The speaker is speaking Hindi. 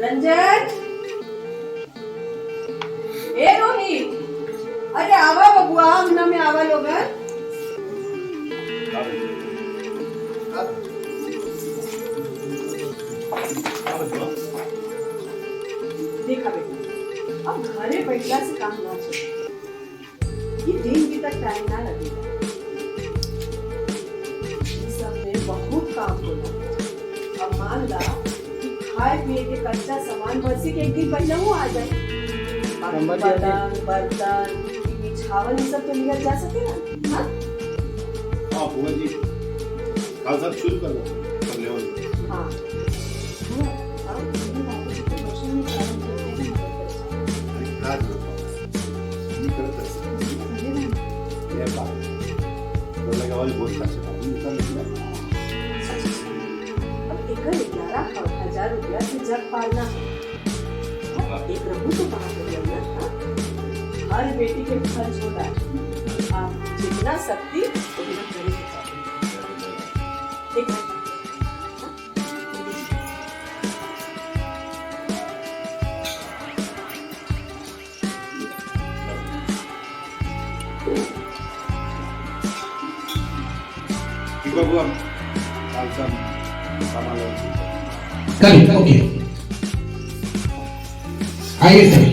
रंजन, ए रोहित, अरे आवा बबुआ, अंगना में आवा लोगन। देखा बेटा, अब घरे बैठला से काम ना चले, ये दिन भी तक टाइम ना लगेगा। इस सब में बहुत काम होगा। अब मान ला कि खाए पिए के कच्चा सामान बरसी के एक दिन पहले वो आ जाए, पलंग, बर्तन, बिछावन, ये सब तो लिया जा सकेगा। हाँ बुआ जी, कल सब शुरू कर लो। हाँ अब 11,000 रुपया से जग पालना है। एक रघु तो कहा ना, हर बेटी के फर्ज होता है। आप जितना शक्ति उतना करें। ठीक है। कल ओके आइए सर।